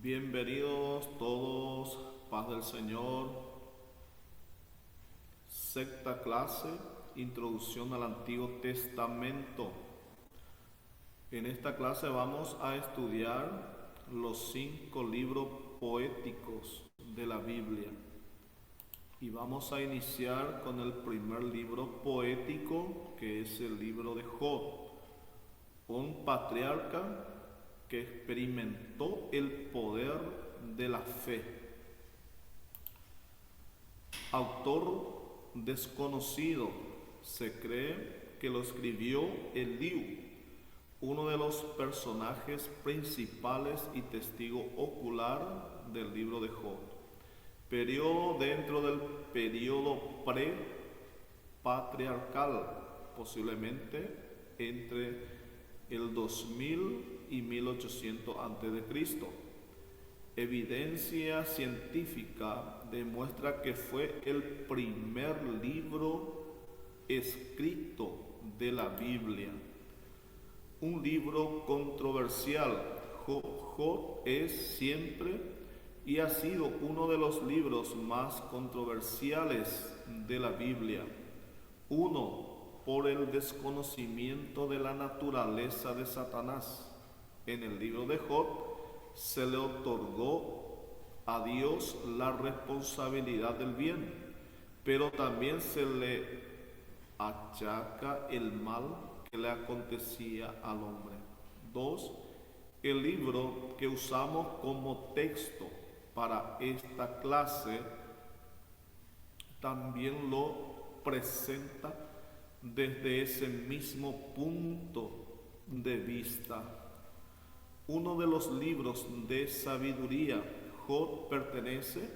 Bienvenidos todos, paz del Señor. Sexta clase, introducción al Antiguo Testamento. En esta clase vamos a estudiar los 5 libros poéticos de la Biblia. Y vamos a iniciar con el primer libro poético, que es el libro de Job, un patriarca que experimentó el poder de la fe. Autor desconocido, se cree que lo escribió Eliú, uno de los personajes principales y testigo ocular del libro de Job. Periodo dentro del periodo pre-patriarcal, posiblemente entre el 2000 y 1800 a.C. Evidencia científica demuestra que fue el primer libro escrito de la Biblia. Un libro controversial. Job es siempre y ha sido uno de los libros más controversiales de la Biblia. Uno, por el desconocimiento de la naturaleza de Satanás. En el libro de Job se le otorgó a Dios la responsabilidad del bien, pero también se le achaca el mal que le acontecía al hombre. 2. El libro que usamos como texto para esta clase también lo presenta desde ese mismo punto de vista. Uno de los libros de sabiduría. Job pertenece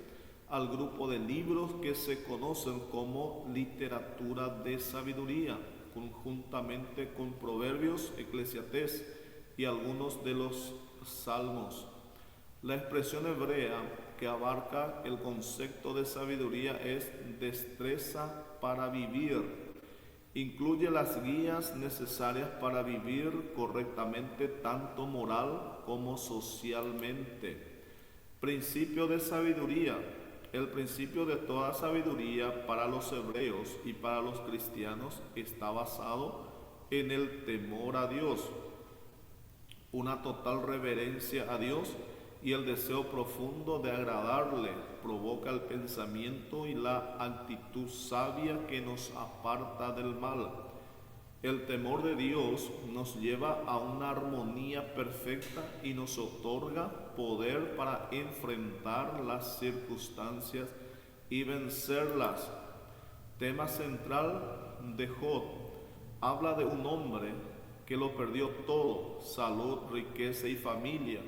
al grupo de libros que se conocen como literatura de sabiduría, conjuntamente con Proverbios, Eclesiastés y algunos de los Salmos. La expresión hebrea que abarca el concepto de sabiduría es destreza para vivir. Incluye las guías necesarias para vivir correctamente tanto moral como socialmente. Principio de sabiduría. El principio de toda sabiduría para los hebreos y para los cristianos está basado en el temor a Dios, una total reverencia a Dios y el deseo profundo de agradarle provoca el pensamiento y la actitud sabia que nos aparta del mal. El temor de Dios nos lleva a una armonía perfecta y nos otorga poder para enfrentar las circunstancias y vencerlas. Tema central de Job. Habla de un hombre que lo perdió todo, salud, riqueza y familia,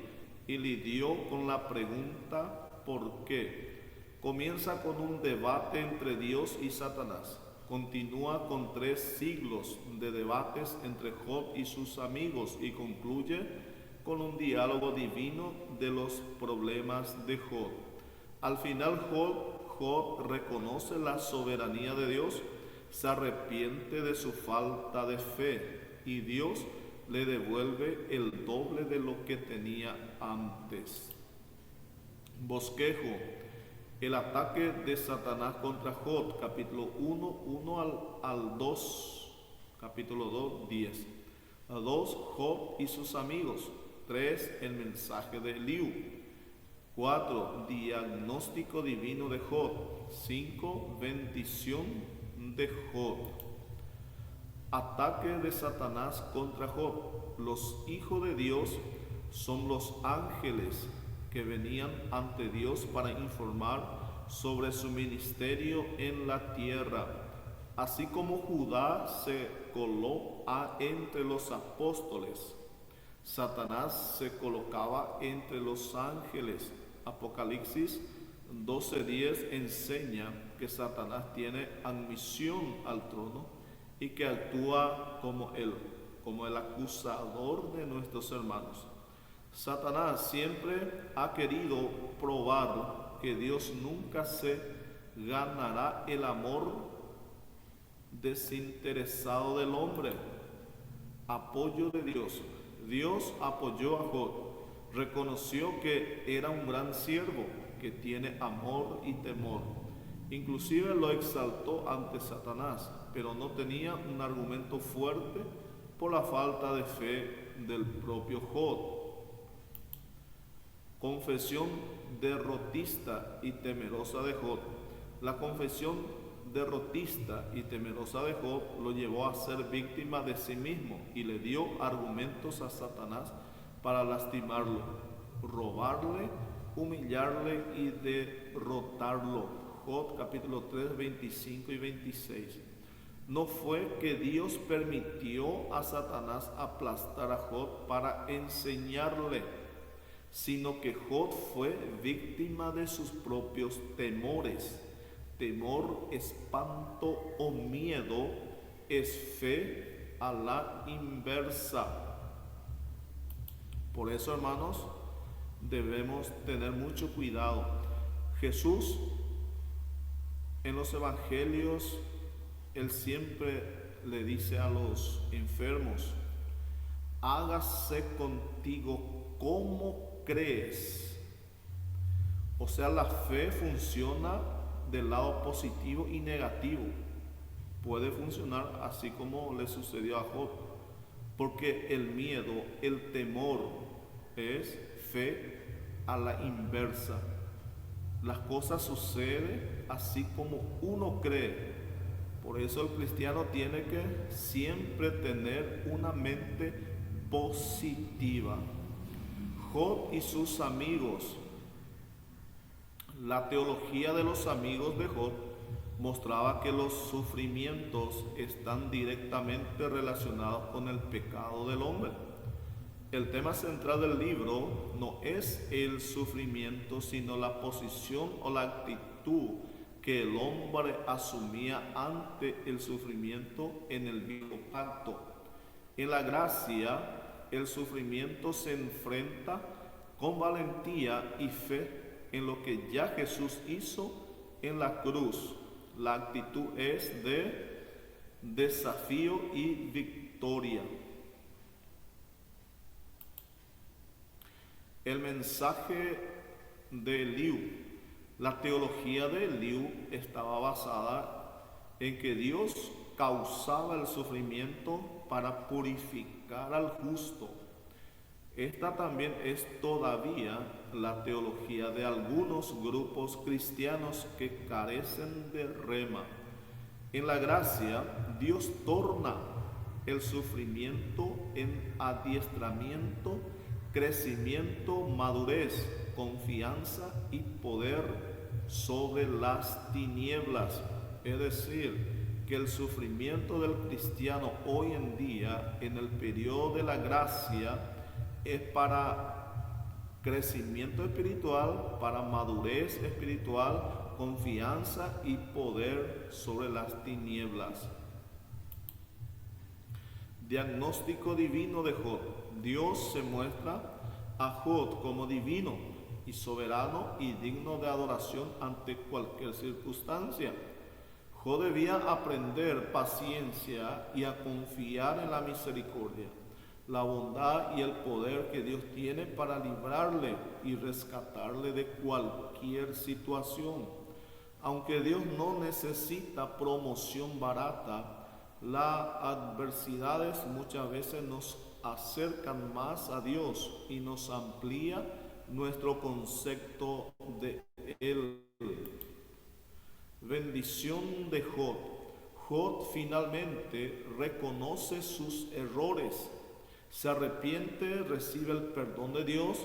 y lidió con la pregunta ¿por qué? Comienza con un debate entre Dios y Satanás. Continúa con 3 siglos de debates entre Job y sus amigos y concluye con un diálogo divino de los problemas de Job. Al final Job reconoce la soberanía de Dios, se arrepiente de su falta de fe y Dios le devuelve el doble de lo que tenía antes. Bosquejo. El ataque de Satanás contra Job, capítulo 1 al 2, capítulo 2, 10. 2. Job y sus amigos. 3. El mensaje de Eliú. 4. Diagnóstico divino de Job. 5. Bendición de Job. Ataque de Satanás contra Job. Los hijos de Dios son los ángeles que venían ante Dios para informar sobre su ministerio en la tierra. Así como Judá se coló entre los apóstoles, Satanás se colocaba entre los ángeles. Apocalipsis 12:10 enseña que Satanás tiene admisión al trono y que actúa como el acusador de nuestros hermanos. Satanás siempre ha querido probar que Dios nunca se ganará el amor desinteresado del hombre. Apoyo de Dios. Dios apoyó a Job, Reconoció que era un gran siervo, que tiene amor y temor. Inclusive lo exaltó ante Satanás, pero no tenía un argumento fuerte por la falta de fe del propio Job. Confesión derrotista y temerosa de Job. La confesión derrotista y temerosa de Job lo llevó a ser víctima de sí mismo y le dio argumentos a Satanás para lastimarlo, robarle, humillarle y derrotarlo. Job capítulo 3, 25 y 26. No fue que Dios permitió a Satanás aplastar a Job para enseñarle, sino que Job fue víctima de sus propios temores. Temor, espanto o miedo es fe a la inversa. Por eso, hermanos, debemos tener mucho cuidado. Jesús, en los evangelios, Él siempre le dice a los enfermos: hágase contigo como crees. O sea, la fe funciona del lado positivo y negativo. Puede funcionar así como le sucedió a Job, porque el miedo, el temor es fe a la inversa. Las cosas suceden así como uno cree. Por eso el cristiano tiene que siempre tener una mente positiva. Job y sus amigos. La teología de los amigos de Job mostraba que los sufrimientos están directamente relacionados con el pecado del hombre. El tema central del libro no es el sufrimiento, sino la posición o la actitud que el hombre asumía ante el sufrimiento en el viejo pacto. En la gracia, el sufrimiento se enfrenta con valentía y fe en lo que ya Jesús hizo en la cruz. La actitud es de desafío y victoria. El mensaje de Eliú. La teología de Eliú estaba basada en que Dios causaba el sufrimiento para purificar al justo. Esta también es todavía la teología de algunos grupos cristianos que carecen de rema. En la gracia, Dios torna el sufrimiento en adiestramiento, crecimiento, madurez, confianza y poder sobre las tinieblas. Es decir, que el sufrimiento del cristiano hoy en día, en el periodo de la gracia, es para crecimiento espiritual, para madurez espiritual, confianza y poder sobre las tinieblas. Diagnóstico divino de Job. Dios se muestra a Job como divino y soberano y digno de adoración ante cualquier circunstancia. Job debía aprender paciencia y a confiar en la misericordia, la bondad y el poder que Dios tiene para librarle y rescatarle de cualquier situación. Aunque Dios no necesita promoción barata, las adversidades muchas veces nos acercan más a Dios y nos amplía nuestro concepto de Él. Bendición de Job. Job finalmente reconoce sus errores, se arrepiente, recibe el perdón de Dios,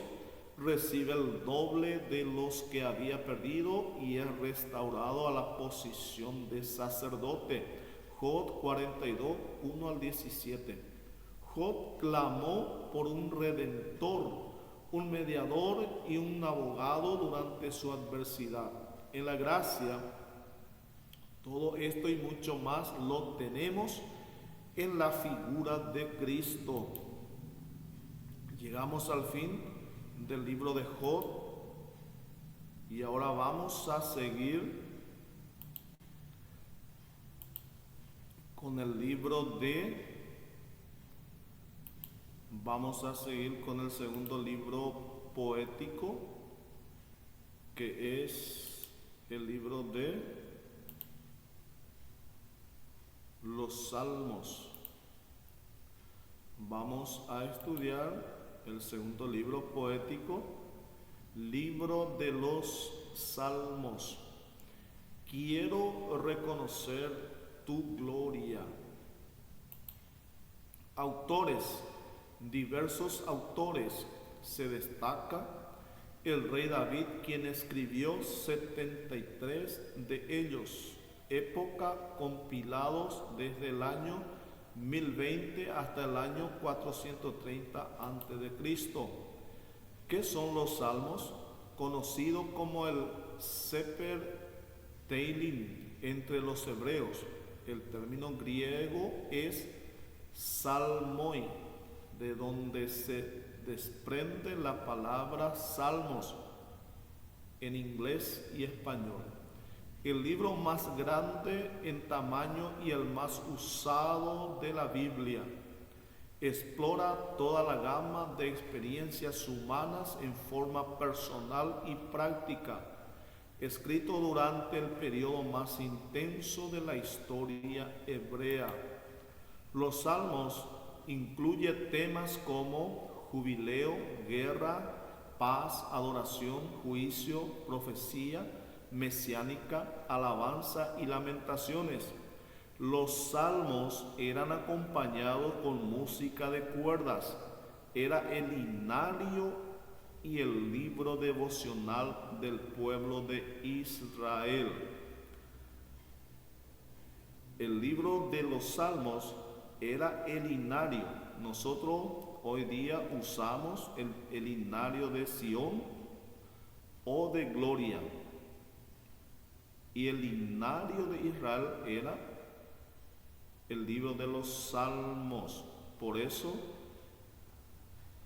recibe el doble de los que había perdido y es restaurado a la posición de sacerdote. Job 42, 1 al 17. Job clamó por un redentor, un mediador y un abogado durante su adversidad. En la gracia, todo esto y mucho más lo tenemos en la figura de Cristo. Llegamos al fin del libro de Job y ahora vamos a seguir con el libro de... Vamos a seguir con el segundo libro poético, que es el libro de los Salmos. Vamos a estudiar el segundo libro poético, libro de los Salmos. Quiero reconocer tu gloria. Autores, diversos autores. Se destaca el rey David, quien escribió 73 de ellos, época compilados desde el año 1020 hasta el año 430 a.C. ¿Qué son los salmos? Conocido como el Sefer Teilim entre los hebreos. El término griego es salmoi, de donde se desprende la palabra salmos en inglés y español. El libro más grande en tamaño y el más usado de la Biblia. Explora toda la gama de experiencias humanas en forma personal y práctica, escrito durante el periodo más intenso de la historia hebrea. Los salmos incluyen temas como jubileo, guerra, paz, adoración, juicio, profecía mesiánica, alabanza y lamentaciones. Los salmos eran acompañados con música de cuerdas. Era el himnario y el libro devocional del pueblo de Israel. El libro de los salmos era el himnario. Nosotros hoy día usamos el himnario de Sión o de gloria. Y el himnario de Israel era el libro de los salmos. Por eso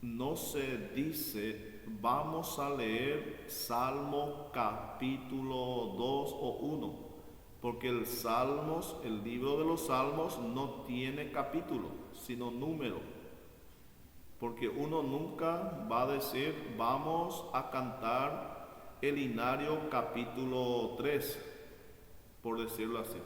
no se dice vamos a leer Salmo capítulo 2 o 1, porque el libro de los salmos no tiene capítulo, sino número. Porque uno nunca va a decir vamos a cantar el himnario capítulo 3, por decirlo así.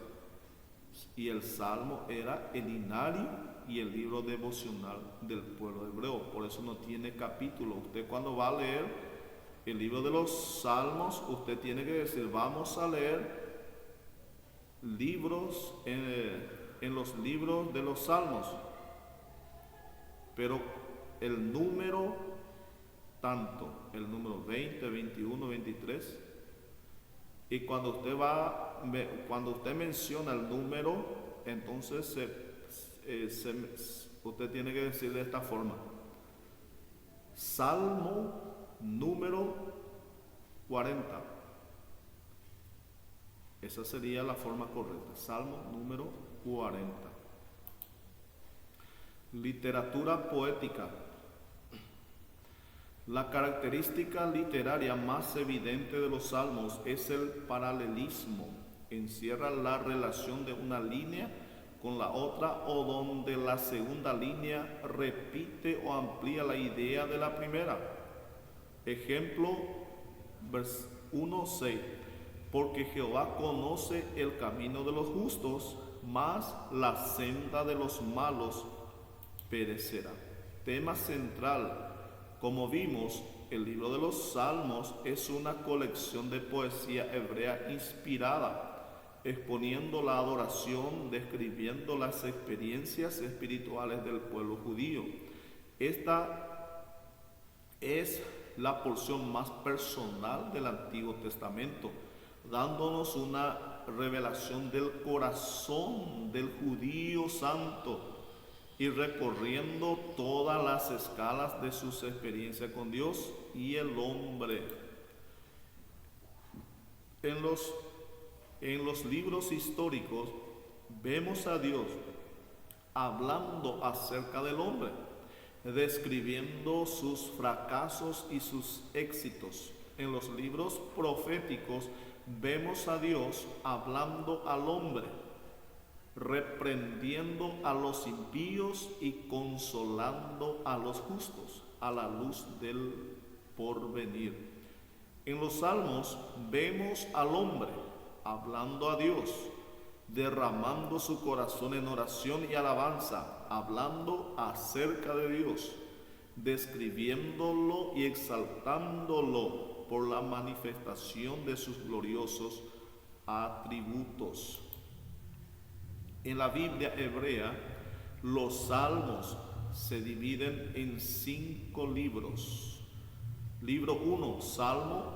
Y el salmo era el himnario y el libro devocional del pueblo hebreo. Por eso no tiene capítulo. Usted cuando va a leer el libro de los salmos, usted tiene que decir vamos a leer libros en los libros de los salmos. Pero el número, tanto el número 20, 21, 23, y cuando usted menciona el número, entonces usted tiene que decir de esta forma: Salmo número 40. Esa sería la forma correcta. Salmo número 40. Literatura poética. La característica literaria más evidente de los salmos es el paralelismo. Encierra la relación de una línea con la otra, o donde la segunda línea repite o amplía la idea de la primera. Ejemplo, vers 1:6. Porque Jehová conoce el camino de los justos, mas la senda de los malos perecerá. Tema central. Como vimos, el libro de los Salmos es una colección de poesía hebrea inspirada, exponiendo la adoración, describiendo las experiencias espirituales del pueblo judío. Esta es la porción más personal del Antiguo Testamento, dándonos una revelación del corazón del judío santo y recorriendo todas las escalas de sus experiencias con Dios y el hombre. En los libros históricos vemos a Dios hablando acerca del hombre, describiendo sus fracasos y sus éxitos. En los libros proféticos vemos a Dios hablando al hombre, reprendiendo a los impíos y consolando a los justos a la luz del por venir. En los salmos vemos al hombre hablando a Dios, derramando su corazón en oración y alabanza, hablando acerca de Dios, describiéndolo y exaltándolo por la manifestación de sus gloriosos atributos. En la Biblia hebrea, los salmos se dividen en 5 libros. Libro 1, Salmo,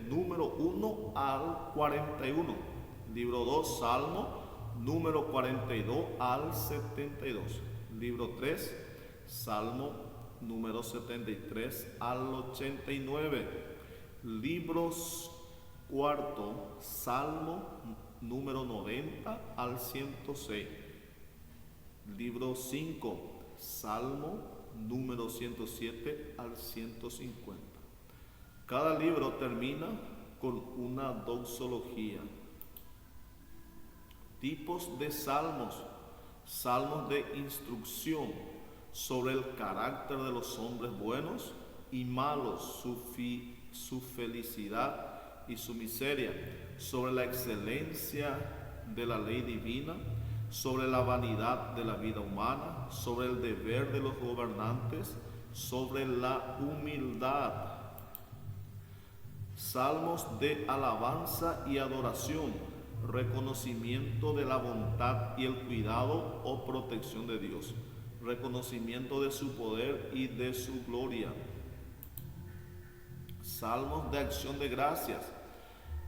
número 1 al 41. Libro 2, Salmo, número 42 al 72. Libro 3, Salmo, número 73 al 89. Libros 4, Salmo, número 90 al 106. Libro 5, Salmo, número 107 al 150. Cada libro termina con una doxología. Tipos de salmos: salmos de instrucción sobre el carácter de los hombres buenos y malos, su felicidad y su miseria, sobre la excelencia de la ley divina, sobre la vanidad de la vida humana, sobre el deber de los gobernantes, sobre la humildad. Salmos de alabanza y adoración, reconocimiento de la bondad y el cuidado o protección de Dios, reconocimiento de su poder y de su gloria. Salmos de acción de gracias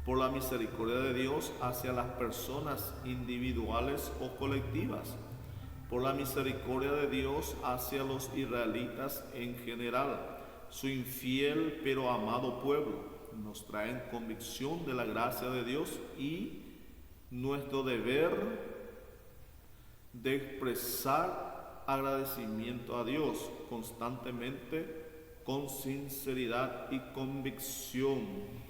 por la misericordia de Dios hacia las personas individuales o colectivas, por la misericordia de Dios hacia los israelitas en general, su infiel pero amado pueblo. Nos traen convicción de la gracia de Dios y nuestro deber de expresar agradecimiento a Dios constantemente, con sinceridad y convicción.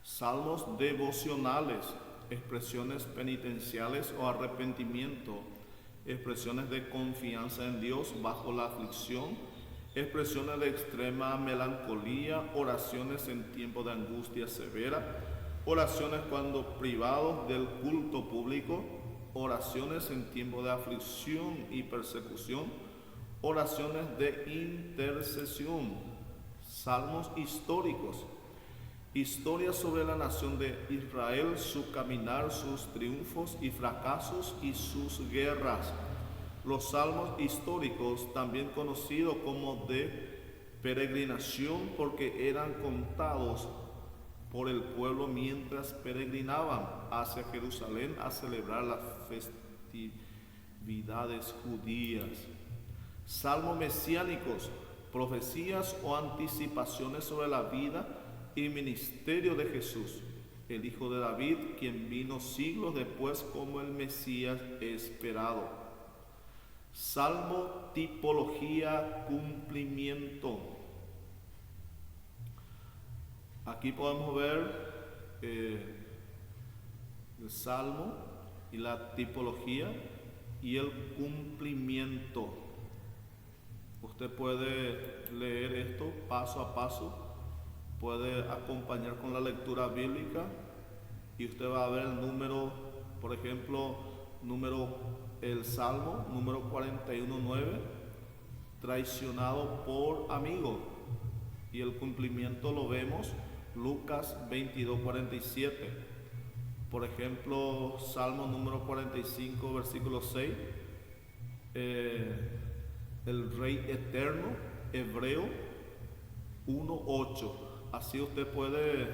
Salmos devocionales, expresiones penitenciales o arrepentimiento, expresiones de confianza en Dios bajo la aflicción, expresiones de extrema melancolía, oraciones en tiempo de angustia severa, oraciones cuando privados del culto público, oraciones en tiempo de aflicción y persecución, oraciones de intercesión. Salmos históricos, historia sobre la nación de Israel, su caminar, sus triunfos y fracasos y sus guerras. Los salmos históricos, también conocidos como de peregrinación, porque eran contados por el pueblo mientras peregrinaban hacia Jerusalén a celebrar las festividades judías. Salmos mesiánicos, profecías o anticipaciones sobre la vida y ministerio de Jesús, el Hijo de David, quien vino siglos después como el Mesías esperado. Salmo, tipología, cumplimiento. Aquí podemos ver el salmo y la tipología y el cumplimiento. Usted puede leer esto paso a paso. Puede acompañar con la lectura bíblica y usted va a ver el número, por ejemplo, el Salmo número 41:9, traicionado por amigo, y el cumplimiento lo vemos Lucas 22:47. Por ejemplo, Salmo número 45, versículo 6, el Rey eterno, Hebreo 1:8. Así usted puede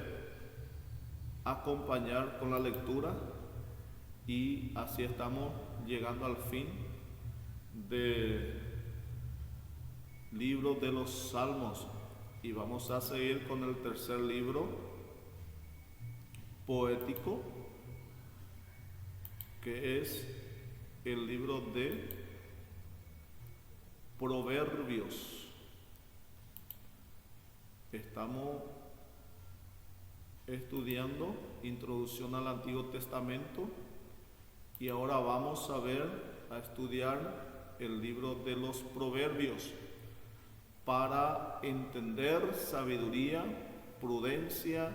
acompañar con la lectura y así estamos llegando al fin del libro de los Salmos y vamos a seguir con el tercer libro poético, que es el libro de Proverbios. Estamos estudiando Introducción al Antiguo Testamento y ahora vamos a estudiar el libro de los Proverbios para entender sabiduría, prudencia,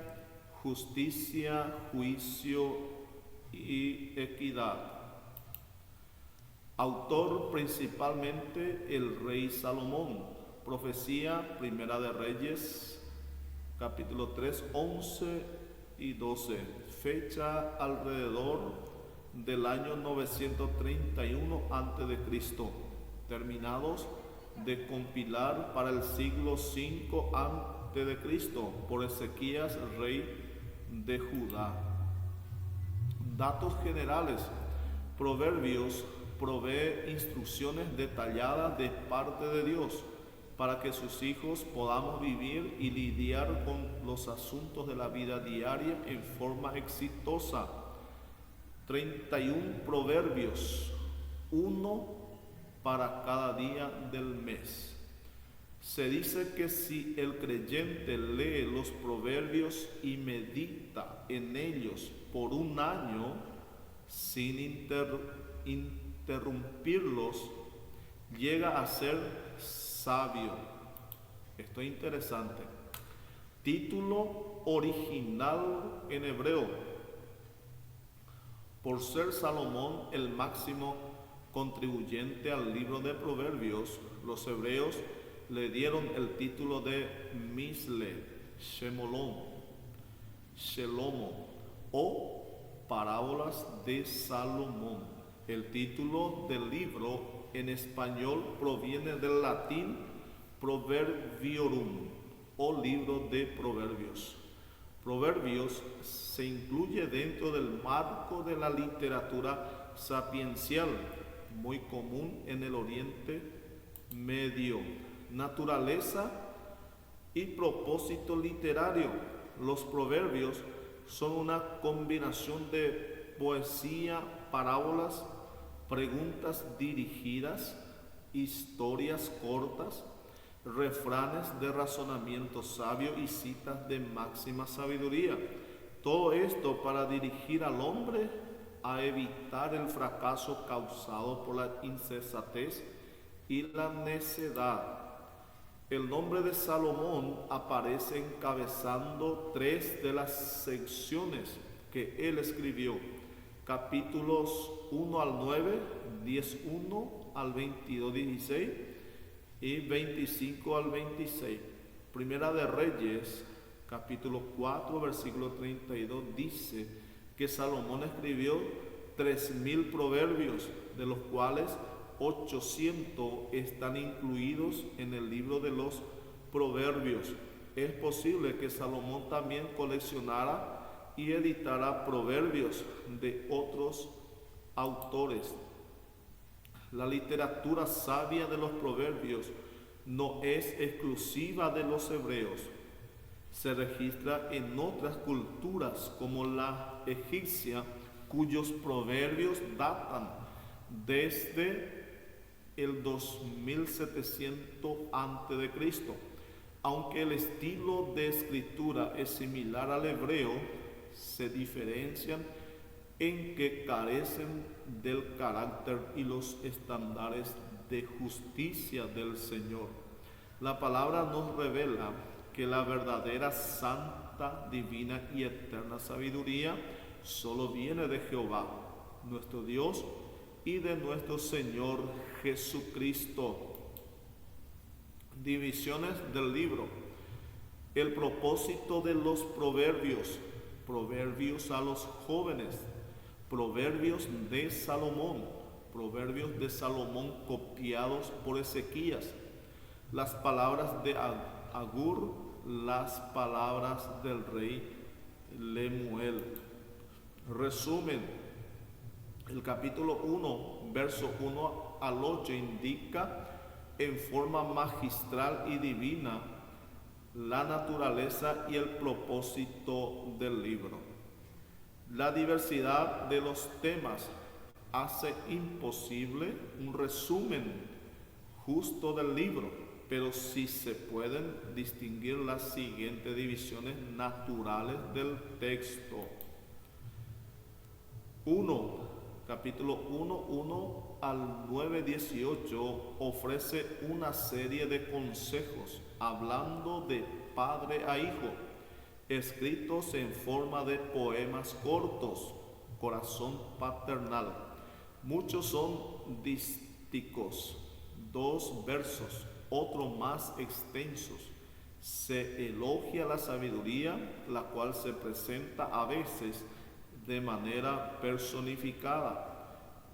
justicia, juicio y equidad. Autor principalmente el rey Salomón. Profecía, Primera de Reyes, capítulo 3, 11 y 12. Fecha alrededor del año 931 a.C. Terminados de compilar para el siglo V a.C. por Ezequías, rey de Judá. Datos generales. Proverbios provee instrucciones detalladas de parte de Dios para que sus hijos podamos vivir y lidiar con los asuntos de la vida diaria en forma exitosa. 31 proverbios, uno para cada día del mes. Se dice que si el creyente lee los proverbios y medita en ellos por un año sin interrumpirlos, llega a ser sabio. Esto es interesante. Título original en hebreo. Por ser Salomón el máximo contribuyente al libro de Proverbios, los hebreos le dieron el título de Misle, Shelomo o Parábolas de Salomón. El título del libro en español proviene del latín Proverbiorum o libro de Proverbios. Proverbios se incluye dentro del marco de la literatura sapiencial, muy común en el Oriente Medio. Naturaleza y propósito literario. Los proverbios son una combinación de poesía, parábolas, preguntas dirigidas, historias cortas, refranes de razonamiento sabio y citas de máxima sabiduría. Todo esto para dirigir al hombre a evitar el fracaso causado por la insensatez y la necedad. El nombre de Salomón aparece encabezando 3 de las secciones que él escribió. Capítulos 1 al 9, 10:1 al 22:16 y 25 al 26. Primera de Reyes, capítulo 4, versículo 32, dice que Salomón escribió 3,000 proverbios, de los cuales 800 están incluidos en el libro de los Proverbios. Es posible que Salomón también coleccionara y editara proverbios de otros autores. La literatura sabia de los proverbios no es exclusiva de los hebreos. Se registra en otras culturas como la egipcia, cuyos proverbios datan desde el 2700 a.C. Aunque el estilo de escritura es similar al hebreo, se diferencian en que carecen del carácter y los estándares de justicia del Señor. La palabra nos revela que la verdadera, santa, divina y eterna sabiduría solo viene de Jehová, nuestro Dios, y de nuestro Señor Jesucristo. Divisiones del libro. El propósito de los proverbios. Proverbios a los jóvenes. Proverbios de Salomón. Proverbios de Salomón copiados por Ezequías. Las palabras de Agur, las palabras del rey Lemuel. Resumen. El capítulo 1, verso 1 al 8 indica en forma magistral y divina la naturaleza y el propósito del libro. La diversidad de los temas hace imposible un resumen justo del libro. pero sí se pueden distinguir las siguientes divisiones naturales del texto. 1, capítulo 1 al 9:18 ofrece una serie de consejos hablando de padre a hijo, escritos en forma de poemas cortos, corazón paternal. Muchos son dísticos, 2 versos, otros más extensos. Se elogia la sabiduría, la cual se presenta a veces de manera personificada.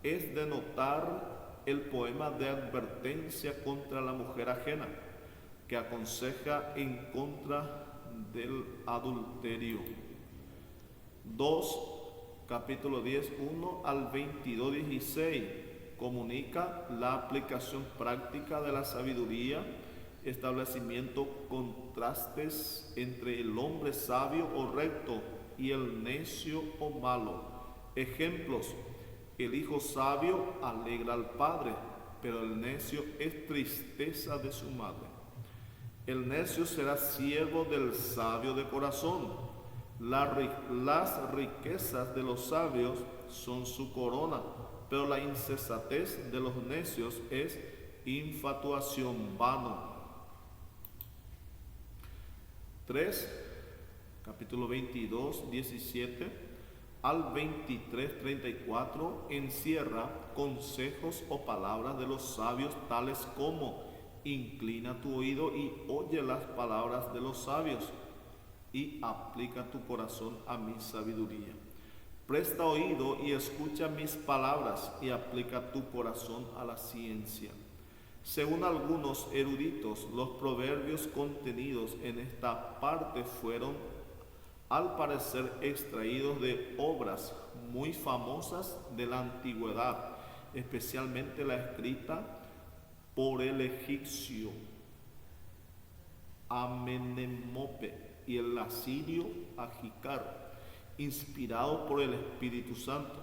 Es de notar el poema de advertencia contra la mujer ajena, que aconseja en contra del adulterio. 2, capítulo 10, 1 al 22:16, comunica la aplicación práctica de la sabiduría, establecimiento contrastes entre el hombre sabio o recto y el necio o malo. Ejemplos: el hijo sabio alegra al padre, pero el necio es tristeza de su madre. El necio será siervo del sabio de corazón. Las riquezas de los sabios son su corona, pero la insensatez de los necios es infatuación vana. 3, capítulo 22, 17 al 23, 34, encierra consejos o palabras de los sabios, tales como: inclina tu oído y oye las palabras de los sabios, y aplica tu corazón a mi sabiduría. Presta oído y escucha mis palabras, y aplica tu corazón a la ciencia. Según algunos eruditos, los proverbios contenidos en esta parte fueron, al parecer, extraídos de obras muy famosas de la antigüedad, especialmente la escrita por el egipcio Amenemope y el asirio Ajicar, inspirado por el Espíritu Santo.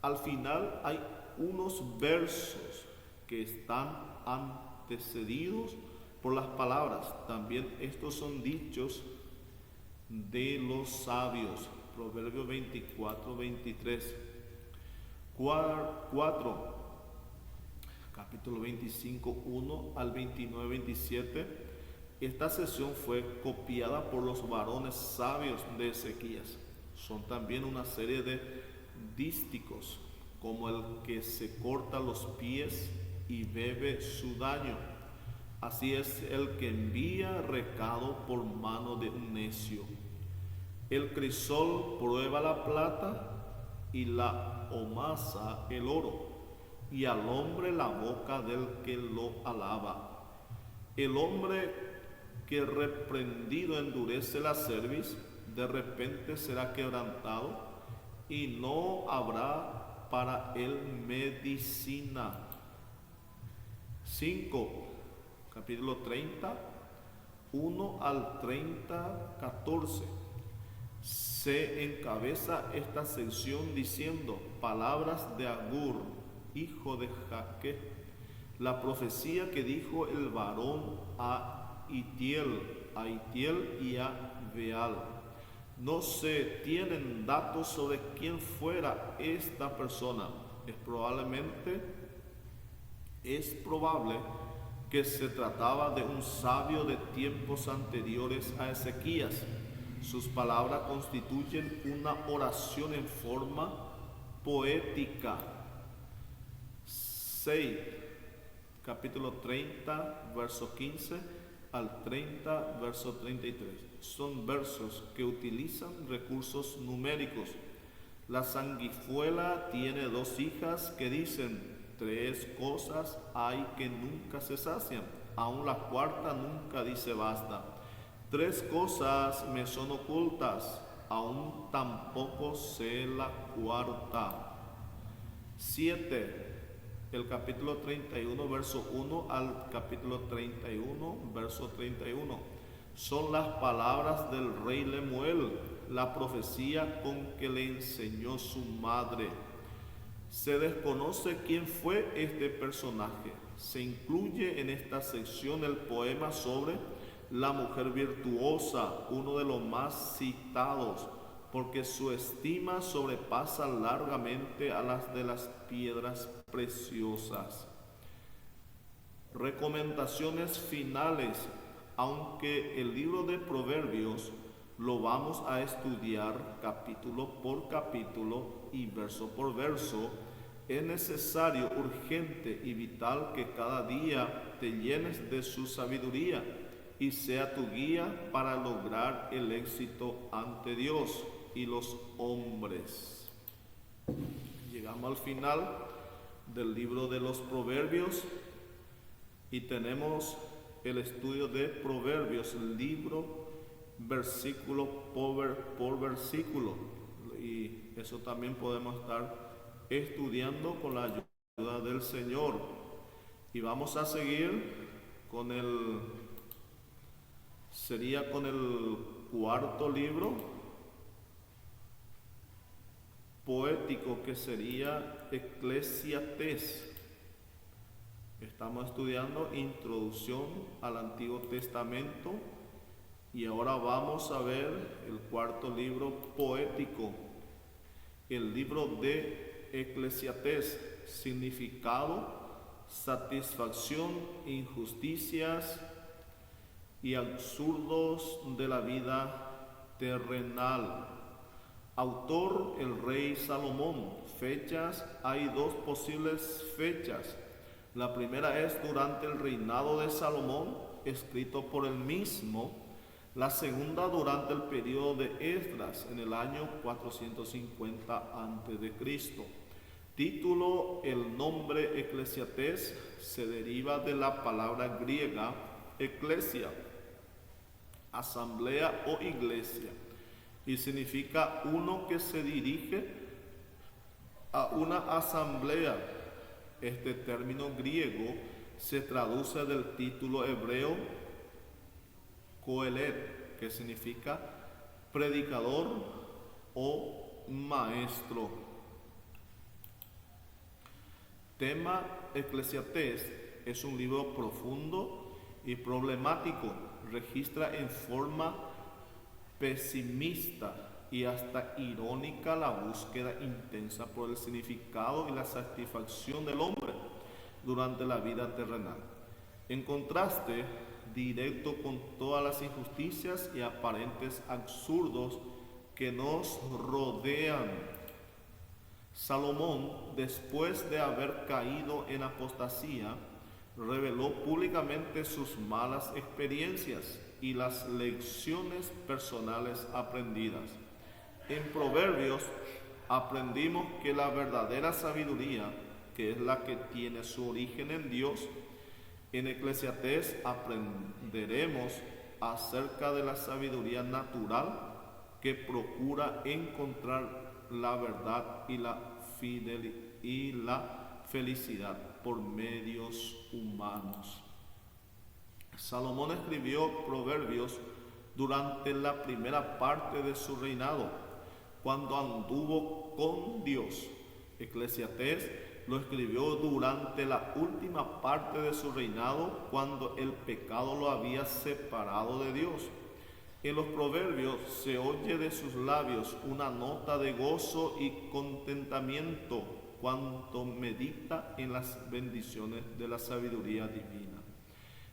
Al final hay unos versos que están antecedidos por las palabras: también estos son dichos de los sabios. Proverbios 24, 23. 4, capítulo 25, 1 al 29, 27. Esta sesión fue copiada por los varones sabios de Ezequías. Son también una serie de dísticos, como el que se corta los pies y bebe su daño. Así es el que envía recado por mano de un necio. El crisol prueba la plata y la homasa el oro, y al hombre la boca del que lo alaba. El hombre que reprendido endurece la cerviz, de repente será quebrantado, y no habrá para él medicina. 5, capítulo 30, 1 al 30, 14. Se encabeza esta sección diciendo: palabras de Agur, hijo de Jaque, la profecía que dijo el varón a Itiel y a Beal. No se tienen datos sobre quién fuera esta persona. Es probable que se trataba de un sabio de tiempos anteriores a Ezequías. Sus palabras constituyen una oración en forma poética. 6, capítulo 30, verso 15 al 30, verso 33. Son versos que utilizan recursos numéricos. La sanguijuela tiene 2 hijas que dicen: 3 cosas hay que nunca se sacian, aun la cuarta nunca dice basta. 3 cosas me son ocultas, aún tampoco sé la cuarta. 7, el capítulo 31, verso 1 al capítulo 31, verso 31. Son las palabras del rey Lemuel, la profecía con que le enseñó su madre. Se desconoce quién fue este personaje. Se incluye en esta sección el poema sobre la mujer virtuosa, uno de los más citados, porque su estima sobrepasa largamente a las de las piedras preciosas. Recomendaciones finales. Aunque el libro de Proverbios lo vamos a estudiar capítulo por capítulo y verso por verso, es necesario, urgente y vital que cada día te llenes de su sabiduría y sea tu guía para lograr el éxito ante Dios y los hombres. Llegamos al final del libro de los Proverbios y tenemos el estudio de Proverbios, el libro versículo por versículo, y eso también podemos estar estudiando con la ayuda del Señor. Y vamos a seguir con el cuarto libro poético, que sería Eclesiastés. Estamos estudiando Introducción al Antiguo Testamento y ahora vamos a ver el cuarto libro poético, el libro de Eclesiastés. Significado: satisfacción, injusticias y absurdos de la vida terrenal. Autor: el rey Salomón. Fechas: hay dos posibles fechas. La primera es durante el reinado de Salomón, escrito por él mismo. La segunda durante el periodo de Esdras, en el año 450 a.C. Título: el nombre Eclesiastés se deriva de la palabra griega eclesia, asamblea o iglesia, y significa uno que se dirige a una asamblea. Este término griego se traduce del título hebreo Coelet, que significa predicador o maestro. Tema: Eclesiastés es un libro profundo y problemático. Registra en forma pesimista y hasta irónica la búsqueda intensa por el significado y la satisfacción del hombre durante la vida terrenal, en contraste directo con todas las injusticias y aparentes absurdos que nos rodean. Salomón, después de haber caído en apostasía, reveló públicamente sus malas experiencias y las lecciones personales aprendidas. En Proverbios aprendimos que la verdadera sabiduría, que es la que tiene su origen en Dios. En Eclesiastés aprenderemos acerca de la sabiduría natural que procura encontrar la verdad y la felicidad por medios humanos. Salomón escribió Proverbios durante la primera parte de su reinado, cuando anduvo con Dios. Eclesiastés lo escribió durante la última parte de su reinado, cuando el pecado lo había separado de Dios. En los Proverbios se oye de sus labios una nota de gozo y contentamiento cuando medita en las bendiciones de la sabiduría divina.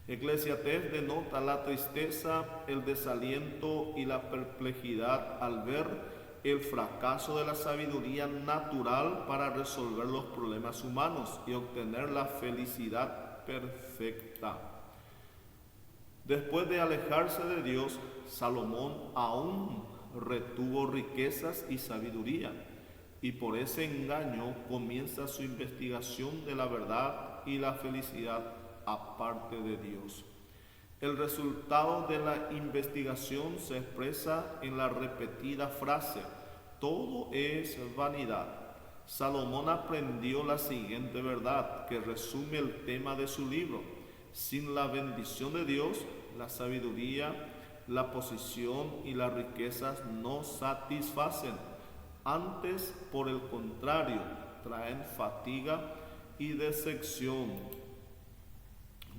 Eclesiastés denota la tristeza, el desaliento y la perplejidad al ver el fracaso de la sabiduría natural para resolver los problemas humanos y obtener la felicidad perfecta. Después de alejarse de Dios, Salomón aún retuvo riquezas y sabiduría, y por ese engaño comienza su investigación de la verdad y la felicidad aparte de Dios. El resultado de la investigación se expresa en la repetida frase: todo es vanidad. Salomón aprendió la siguiente verdad, que resume el tema de su libro: sin la bendición de Dios, la sabiduría, la posición y las riquezas no satisfacen. Antes, por el contrario, traen fatiga y decepción.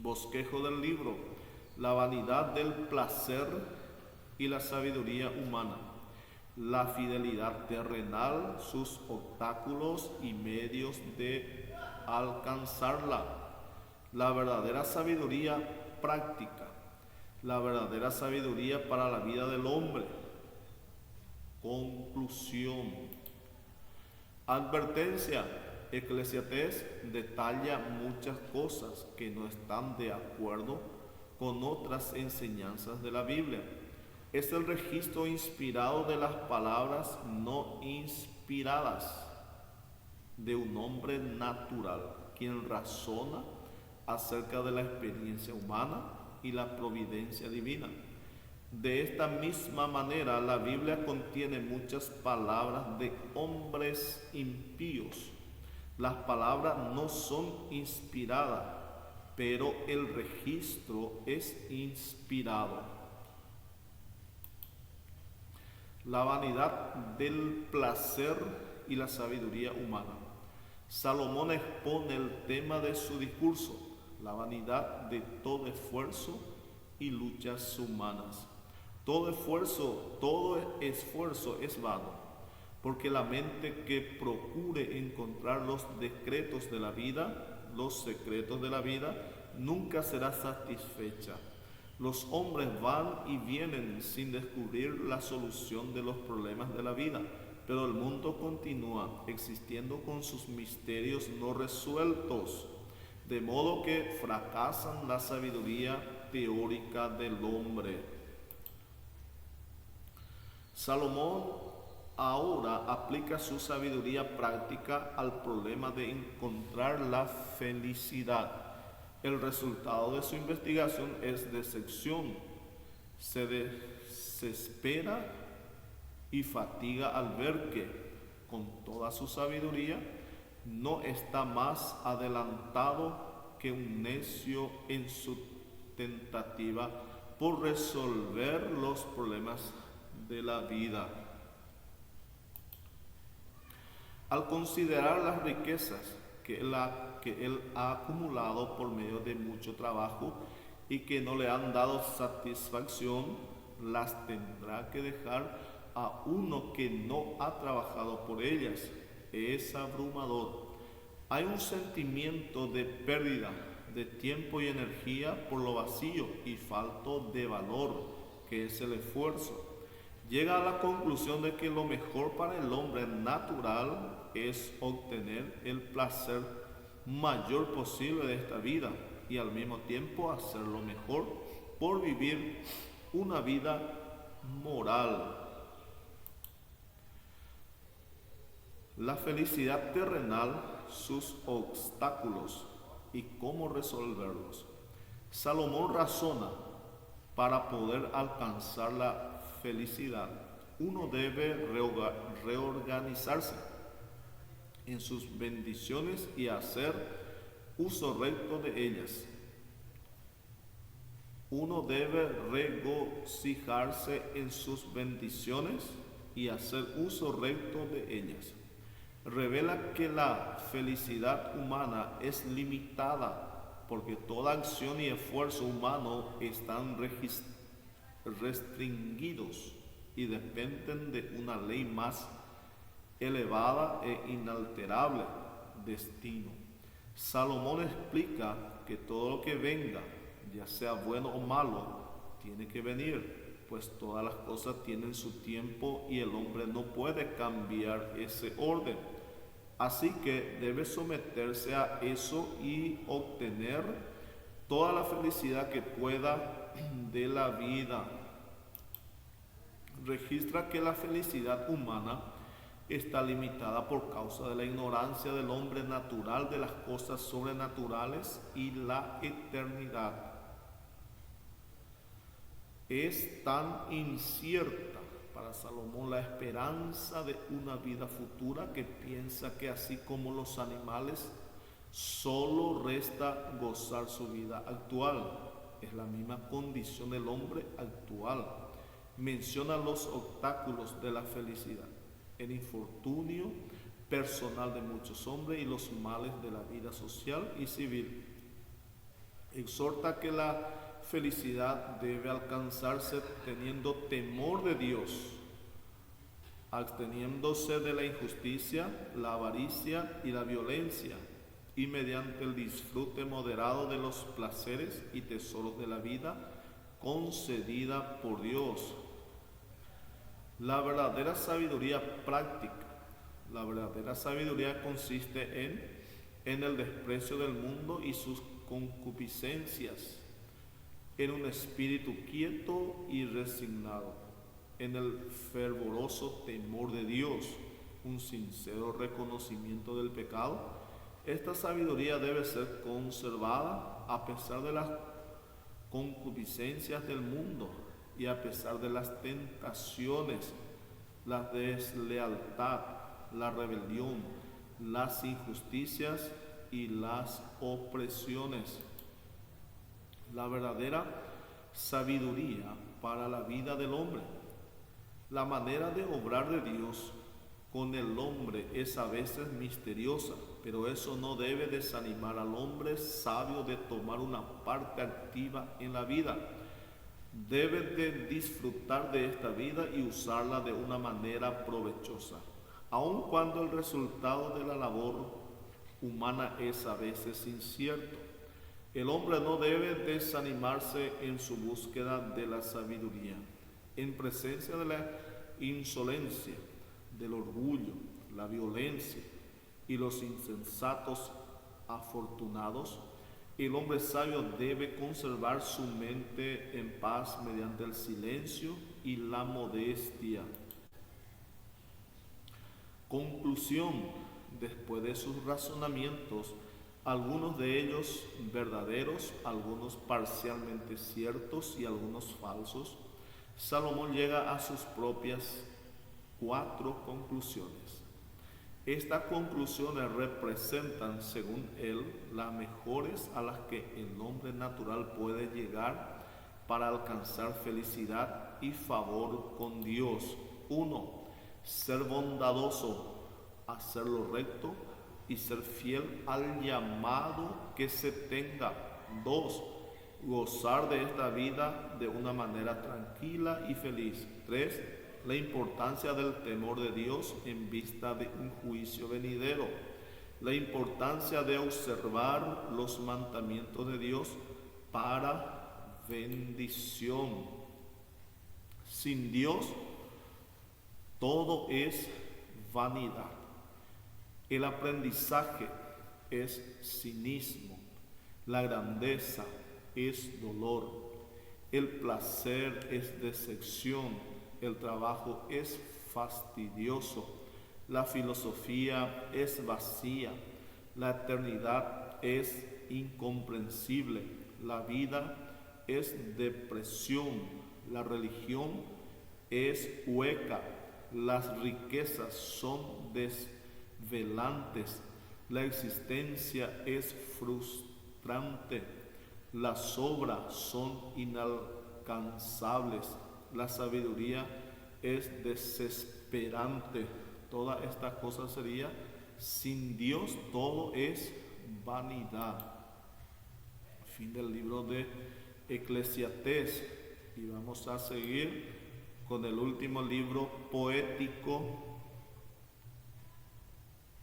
Bosquejo del libro: la vanidad del placer y la sabiduría humana, la fidelidad terrenal, sus obstáculos y medios de alcanzarla, la verdadera sabiduría práctica, la verdadera sabiduría para la vida del hombre. Conclusión. Advertencia. Eclesiastés detalla muchas cosas que no están de acuerdo con otras enseñanzas de la Biblia. Es el registro inspirado de las palabras no inspiradas de un hombre natural, quien razona acerca de la experiencia humana y la providencia divina. De esta misma manera, la Biblia contiene muchas palabras de hombres impíos. Las palabras no son inspiradas, pero el registro es inspirado. La vanidad del placer y la sabiduría humana. Salomón expone el tema de su discurso: la vanidad de todo esfuerzo y luchas humanas. Todo esfuerzo es vano, porque la mente que procure encontrar los decretos de la vida, los secretos de la vida, nunca será satisfecha. Los hombres van y vienen sin descubrir la solución de los problemas de la vida, pero el mundo continúa existiendo con sus misterios no resueltos, de modo que fracasan la sabiduría teórica del hombre. Salomón ahora aplica su sabiduría práctica al problema de encontrar la felicidad. El resultado de su investigación es decepción. Se desespera y fatiga al ver que, con toda su sabiduría, no está más adelantado que un necio en su tentativa por resolver los problemas de la vida. Al considerar las riquezas que él ha acumulado por medio de mucho trabajo y que no le han dado satisfacción, las tendrá que dejar a uno que no ha trabajado por ellas. Es abrumador. Hay un sentimiento de pérdida de tiempo y energía por lo vacío y falto de valor que es el esfuerzo. Llega a la conclusión de que lo mejor para el hombre natural es obtener el placer mayor posible de esta vida y al mismo tiempo hacer lo mejor por vivir una vida moral. La felicidad terrenal, sus obstáculos y cómo resolverlos. Salomón razona: para poder alcanzar la felicidad, uno debe reorganizarse en sus bendiciones y hacer uso recto de ellas. Uno debe regocijarse en sus bendiciones y hacer uso recto de ellas. Revela que la felicidad humana es limitada, porque toda acción y esfuerzo humano están restringidos y dependen de una ley más elevada e inalterable: destino. Salomón explica que todo lo que venga, ya sea bueno o malo, tiene que venir, pues todas las cosas tienen su tiempo y el hombre no puede cambiar ese orden. Así que debe someterse a eso y obtener toda la felicidad que pueda de la vida. Registra que la felicidad humana está limitada por causa de la ignorancia del hombre natural de las cosas sobrenaturales y la eternidad. Es tan incierta para Salomón la esperanza de una vida futura que piensa que así como los animales, solo resta gozar su vida actual. Es la misma condición del hombre actual. Menciona los obstáculos de la felicidad: el infortunio personal de muchos hombres y los males de la vida social y civil. Exhorta que la felicidad debe alcanzarse teniendo temor de Dios, absteniéndose de la injusticia, la avaricia y la violencia, y mediante el disfrute moderado de los placeres y tesoros de la vida concedida por Dios. La verdadera sabiduría práctica, la verdadera sabiduría consiste en el desprecio del mundo y sus concupiscencias, en un espíritu quieto y resignado, en el fervoroso temor de Dios, un sincero reconocimiento del pecado. Esta sabiduría debe ser conservada a pesar de las concupiscencias del mundo y a pesar de las tentaciones, la deslealtad, la rebelión, las injusticias y las opresiones. La verdadera sabiduría para la vida del hombre. La manera de obrar de Dios con el hombre es a veces misteriosa, pero eso no debe desanimar al hombre sabio de tomar una parte activa en la vida. Debe de disfrutar de esta vida y usarla de una manera provechosa, aun cuando el resultado de la labor humana es a veces incierto. El hombre no debe desanimarse en su búsqueda de la sabiduría. En presencia de la insolencia, del orgullo, la violencia y los insensatos afortunados, el hombre sabio debe conservar su mente en paz mediante el silencio y la modestia. Conclusión: después de sus razonamientos, algunos de ellos verdaderos, algunos parcialmente ciertos y algunos falsos, Salomón llega a sus propias 4 conclusiones. Estas conclusiones representan, según él, las mejores a las que el hombre natural puede llegar para alcanzar felicidad y favor con Dios. 1. Ser bondadoso, hacer lo recto y ser fiel al llamado que se tenga. 2. Gozar de esta vida de una manera tranquila y feliz. 3. La importancia del temor de Dios en vista de un juicio venidero. La importancia de observar los mandamientos de Dios para bendición. Sin Dios, todo es vanidad. El aprendizaje es cinismo. La grandeza es dolor. El placer es decepción. El trabajo es fastidioso, la filosofía es vacía, la eternidad es incomprensible, la vida es depresión, la religión es hueca, las riquezas son desvelantes, la existencia es frustrante, las obras son inalcanzables. La sabiduría es desesperante. Todas estas cosas sería: sin Dios todo es vanidad. Fin del libro de Eclesiastés. Y vamos a seguir con el último libro poético.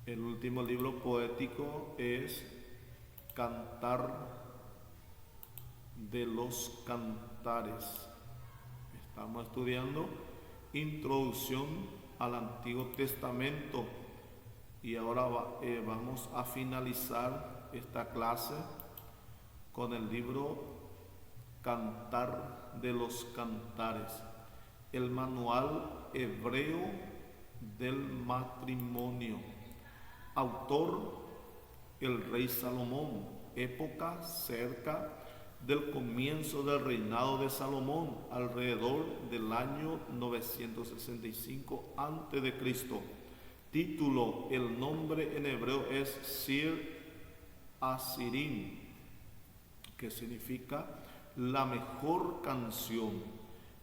El último libro poético es Cantar de los Cantares. Estamos estudiando Introducción al Antiguo Testamento y ahora vamos a finalizar esta clase con el libro Cantar de los Cantares, el manual hebreo del matrimonio. Autor: el rey Salomón. Época: cerca del comienzo del reinado de Salomón, alrededor del año 965 a.C. Título: el nombre en hebreo es Sir Asirim, que significa la mejor canción.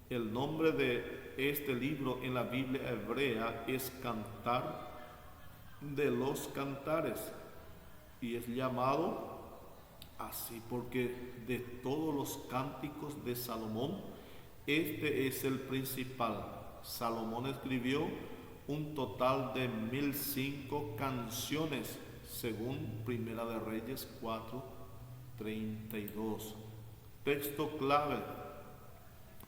El nombre de este libro en la Biblia hebrea es Cantar de los Cantares y es llamado así, porque de todos los cánticos de Salomón, este es el principal. Salomón escribió un total de 1005 canciones, según Primera de Reyes 4:32. Texto clave,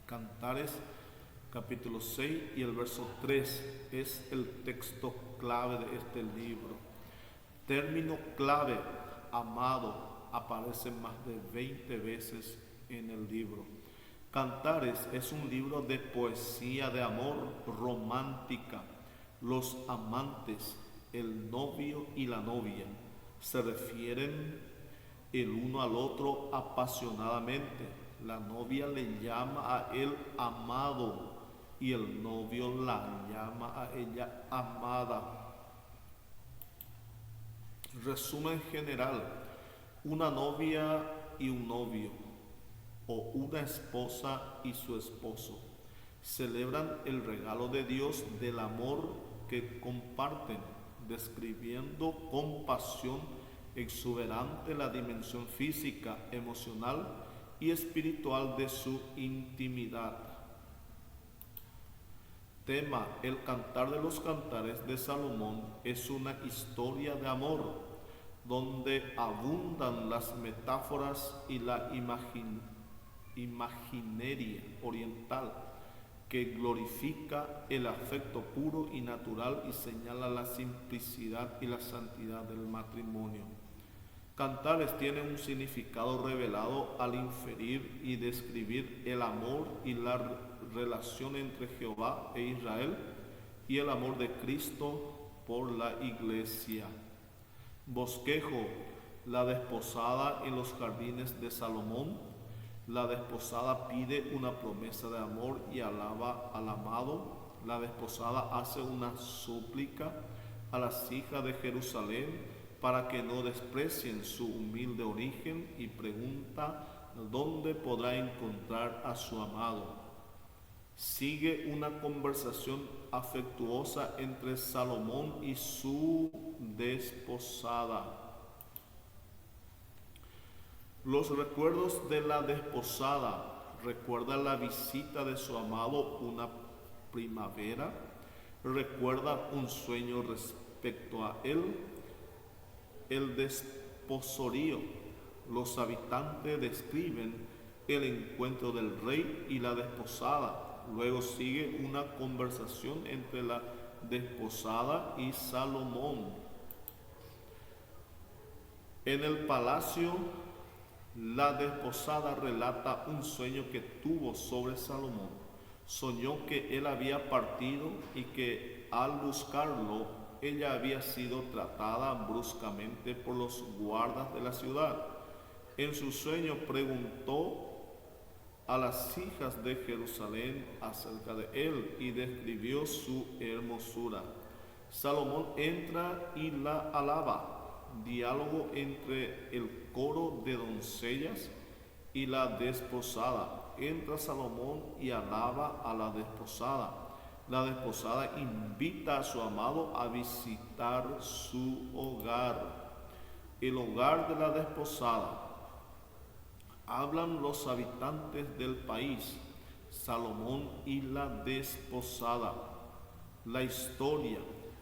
Cantares capítulo 6 y el verso 3 es el texto clave de este libro. Término clave, amado, aparece más de 20 veces en el libro. Cantares es un libro de poesía de amor romántica. Los amantes, el novio y la novia, se refieren el uno al otro apasionadamente. La novia le llama a él amado y el novio la llama a ella amada. Resumen general: una novia y un novio, o una esposa y su esposo, celebran el regalo de Dios del amor que comparten, describiendo con pasión exuberante la dimensión física, emocional y espiritual de su intimidad. Tema: el Cantar de los Cantares de Salomón es una historia de amor, donde abundan las metáforas y la imaginería oriental, que glorifica el afecto puro y natural y señala la simplicidad y la santidad del matrimonio. Cantares tiene un significado revelado al inferir y describir el amor y la relación entre Jehová e Israel y el amor de Cristo por la Iglesia. Bosquejo: la desposada en los jardines de Salomón. La desposada pide una promesa de amor y alaba al amado. La desposada hace una súplica a las hijas de Jerusalén para que no desprecien su humilde origen y pregunta dónde podrá encontrar a su amado. Sigue una conversación afectuosa entre Salomón y su desposada. Los recuerdos de la desposada: recuerda la visita de su amado una primavera, recuerda un sueño respecto a él. El desposorio: los habitantes describen el encuentro del rey y la desposada. Luego sigue una conversación entre la desposada y Salomón. En el palacio, la desposada relata un sueño que tuvo sobre Salomón. Soñó que él había partido y que al buscarlo, ella había sido tratada bruscamente por los guardas de la ciudad. En su sueño preguntó a las hijas de Jerusalén acerca de él y describió su hermosura. Salomón entra y la alaba. Diálogo entre el coro de doncellas y la desposada. Entra Salomón y alaba a la desposada. La desposada invita a su amado a visitar su hogar. El hogar de la desposada. Hablan los habitantes del país. Salomón y la desposada. La historia: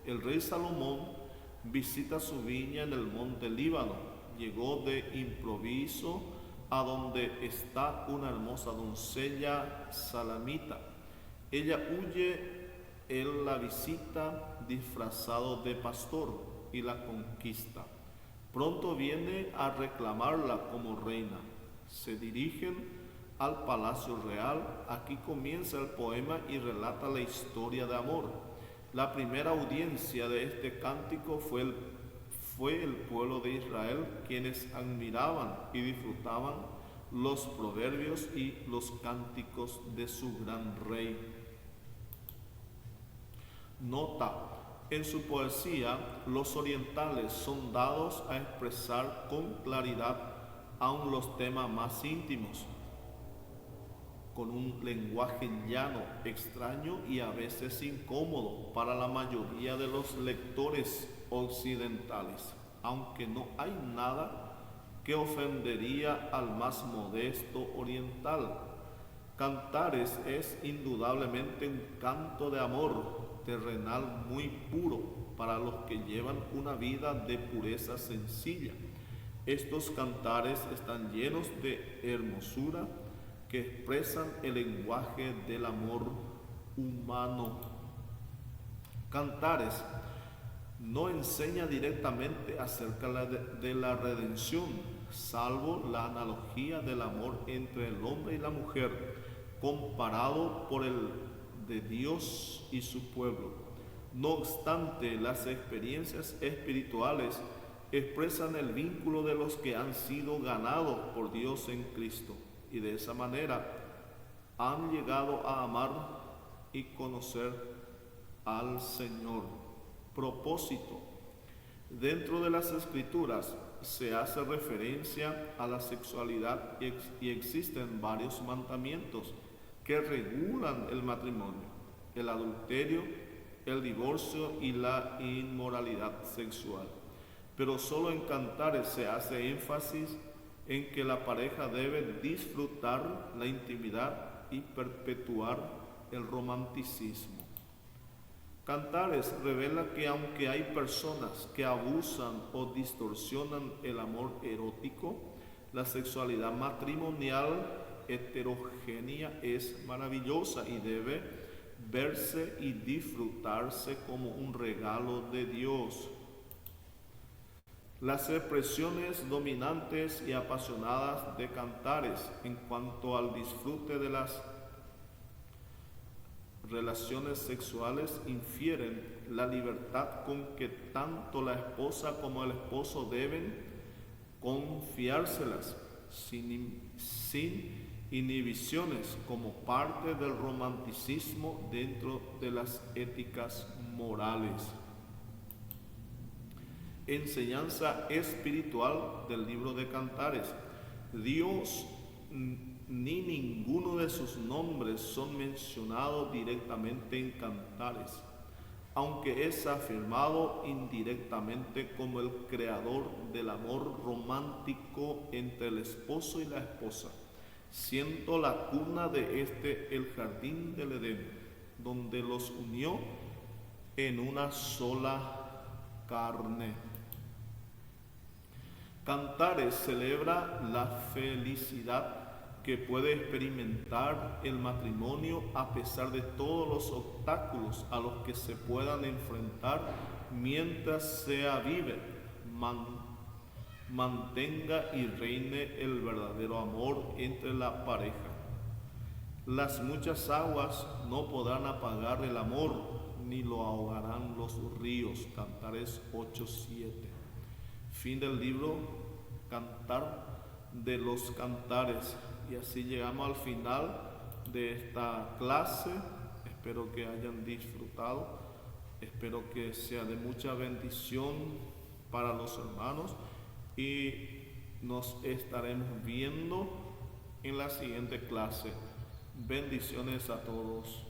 el rey Salomón visita su viña en el monte Líbano. Llegó de improviso a donde está una hermosa doncella salamita. Ella huye, él la visita disfrazado de pastor y la conquista. Pronto viene a reclamarla como reina. Se dirigen al palacio real. Aquí comienza el poema y relata la historia de amor. La primera audiencia de este cántico fue el pueblo de Israel, quienes admiraban y disfrutaban los proverbios y los cánticos de su gran rey. Nota: en su poesía, los orientales son dados a expresar con claridad aún los temas más íntimos, con un lenguaje llano, extraño y a veces incómodo para la mayoría de los lectores occidentales. Aunque no hay nada que ofendería al más modesto oriental. Cantares es indudablemente un canto de amor terrenal muy puro para los que llevan una vida de pureza sencilla. Estos cantares están llenos de hermosura que expresan el lenguaje del amor humano. Cantares no enseña directamente acerca de la redención, salvo la analogía del amor entre el hombre y la mujer, comparado por el de Dios y su pueblo. No obstante, las experiencias espirituales expresan el vínculo de los que han sido ganados por Dios en Cristo y de esa manera han llegado a amar y conocer al Señor. Propósito. Dentro de las Escrituras se hace referencia a la sexualidad y existen varios mandamientos que regulan el matrimonio, el adulterio, el divorcio y la inmoralidad sexual. Pero solo en Cantares se hace énfasis en que la pareja debe disfrutar la intimidad y perpetuar el romanticismo. Cantares revela que aunque hay personas que abusan o distorsionan el amor erótico, la sexualidad matrimonial heterogénea es maravillosa y debe verse y disfrutarse como un regalo de Dios. Las expresiones dominantes y apasionadas de Cantares en cuanto al disfrute de las relaciones sexuales infieren la libertad con que tanto la esposa como el esposo deben confiárselas sin inhibiciones como parte del romanticismo dentro de las éticas morales. Enseñanza espiritual del libro de Cantares. Dios ni ninguno de sus nombres son mencionados directamente en Cantares, aunque es afirmado indirectamente como el creador del amor romántico entre el esposo y la esposa, siendo la cuna de este el jardín del Edén, donde los unió en una sola carne. Cantares celebra la felicidad que puede experimentar el matrimonio a pesar de todos los obstáculos a los que se puedan enfrentar mientras sea vive, mantenga y reine el verdadero amor entre la pareja. Las muchas aguas no podrán apagar el amor, ni lo ahogarán los ríos. Cantares 8:7. Fin del libro Cantar de los Cantares. Y así llegamos al final de esta clase. Espero que hayan disfrutado. Espero que sea de mucha bendición para los hermanos. Y nos estaremos viendo en la siguiente clase. Bendiciones a todos.